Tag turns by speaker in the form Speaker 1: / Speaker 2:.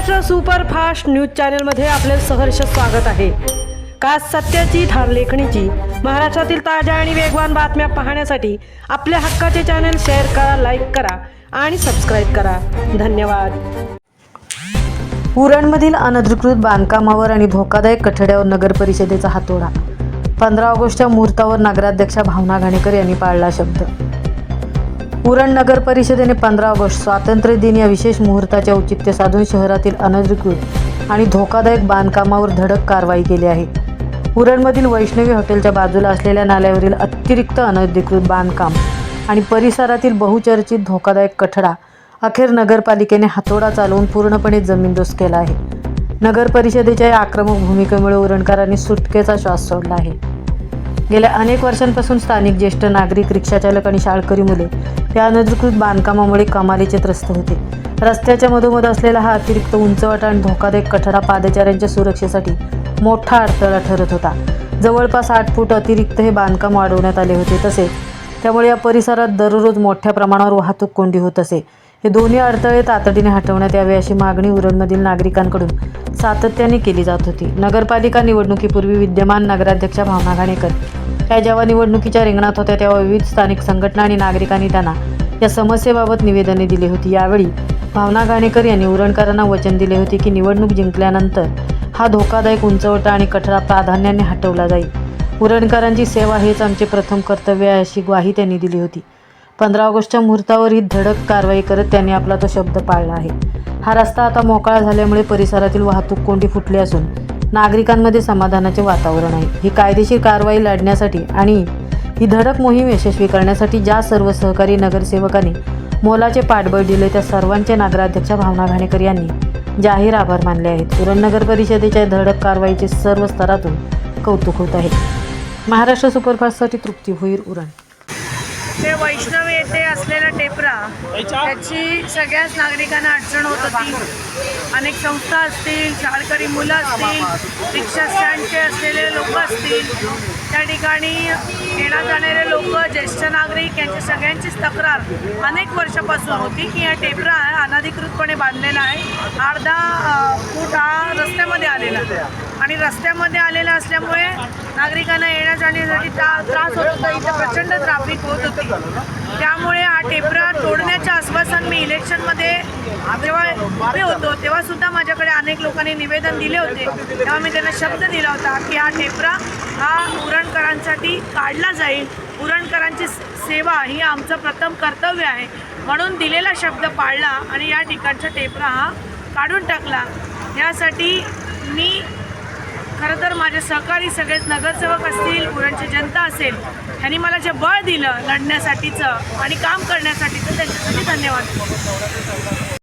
Speaker 1: Maharashtra superfast news चॅनलमध्ये आपले सहर्ष स्वागत आहे। खास सत्याची ठार लेखणीची महाराष्ट्रातील ताज्या आणि वेगवान बातम्या पाहण्यासाठी आपल्या हक्काचे चॅनल शेअर करा, लाईक करा आणि सबस्क्राइब करा। धन्यवाद। उरणमधील अनधिकृत बांधकामावर आणि धोकादायक कठड्यावर नगर परिषदेचा हातोडा। 15 ऑगस्टच्या मुहूर्तावर नगराध्यक्षा भावना घाणेकर यांनी पाळला शब्द। उरण नगर परिषदेने 15 ऑगस्ट स्वातंत्र्य दिन या विशेष मुहूर्ताचे औचित्य साधून शहरातील अनधिकृत आणि धोकादायक बांधकामावर धडक कारवाई केली आहे। उरणमधील वैष्णवी हॉटेलच्या बाजूला असलेल्या नाल्यावरील अतिरिक्त अनधिकृत बांधकाम आणि परिसरातील बहुचर्चित धोकादायक कठडा अखेर नगरपालिकेने हातोडा चालवून पूर्णपणे जमीनदोस्त केला आहे। नगर परिषदेच्या या आक्रमक भूमिकेमुळे उरणकरांनी सुटकेचा श्वास सोडला आहे। गेल्या अनेक वर्षांपासून स्थानिक ज्येष्ठ नागरिक, रिक्षाचालक आणि शाळकरी मुले या अनधिकृत बांधकामामुळे कमालीचे त्रस्त होते। रस्त्याच्या मधोमध असलेला हा अतिरिक्त उंचवटा आणि धोकादायक कठडा पादचाऱ्यांच्या सुरक्षेसाठी मोठा अडथळा ठरत होता। जवळपास 8 फूट अतिरिक्त हे बांधकाम वाढवण्यात आले होते। तसेच त्यामुळे या परिसरात दररोज मोठ्या प्रमाणावर वाहतूक कोंडी होत असे। हे दोन्ही अडथळे तातडीने हटवण्यात यावे अशी मागणी उरणमधील नागरिकांकडून सातत्याने केली जात होती। नगरपालिका निवडणुकीपूर्वी विद्यमान नगराध्यक्षा भावना घाणेकर या जेव्हा निवडणुकीच्या रिंगणात होत्या तेव्हा विविध स्थानिक संघटना आणि नागरिकांनी त्यांना या समस्येबाबत निवेदने दिली होती। यावेळी भावना घाणेकर यांनी उरणकरांना वचन दिले होते की निवडणूक जिंकल्यानंतर हा धोकादायक उंचवटा आणि कठडा प्राधान्याने हटवला जाईल। उरणकरांची सेवा हेच आमचे प्रथम कर्तव्य आहे अशी ग्वाही त्यांनी दिली होती। 15 ऑगस्टच्या मुहूर्तावर ही धडक कारवाई करत त्यांनी आपला तो शब्द पाळला आहे। हा रस्ता आता मोकळा झाल्यामुळे परिसरातील वाहतूक कोंडी फुटली असून नागरिकांमध्ये समाधानाचे वातावरण आहे। ही कायदेशीर कारवाई लढण्यासाठी आणि ही धडक मोहीम यशस्वी करण्यासाठी ज्या सर्व सहकारी नगरसेवकांनी मोलाचे पाठबळ दिले त्या सर्वांचे नगराध्यक्षा भावना घाणेकर यांनी जाहीर आभार मानले आहेत। उरण नगर परिषदेच्या धडक कारवाईचे सर्व स्तरातून कौतुक होत आहे। महाराष्ट्र सुपरफास्टसाठी तृप्ती भोईर, उरण।
Speaker 2: ते वैष्णव येथे असलेला टेपरा त्याची सगळ्याच नागरिकांना अडचण होत होती। अनेक संस्था असतील, शाळकरी मुलं असतील, रिक्षा स्टँडचे असलेले लोक असतील, त्या ठिकाणी येणार जाणारे लोक, ज्येष्ठ नागरिक यांची सगळ्यांचीच तक्रार अनेक वर्षापासून होती की हा टेपरा अनधिकृतपणे बांधलेला आहे। अर्धा फूट हा रस्त्यामध्ये आलेला आणि रस्त्यामध्ये आलेला असल्यामुळे नागरिकांना येण्या जाण्यासाठी त्रास होत होता। इथं प्रचंड ट्रॅफिक होत होती। त्यामुळे हा टेपरा तोडण्याचे आश्वासन मी इलेक्शनमध्ये जेव्हा उभे होतो तेव्हा सुद्धा माझ्याकडे अनेक लोकांनी निवेदन दिले होते। तेव्हा मी त्यांना शब्द दिला होता की हा टेपरा हा उरणकरांसाठी काढला जाईल। उरणकरांची सेवा ही आमचं प्रथम कर्तव्य आहे म्हणून दिलेला शब्द पाळला आणि या ठिकाणचा टेपरा हा काढून टाकला। यासाठी मी खरं तर माझे सहकारी सगळेच नगरसेवक असतील, उरणची जनता असेल, यांनी मला जे बळ दिलं लढण्यासाठीचं आणि काम करण्यासाठीचं त्यांच्यासाठी धन्यवाद।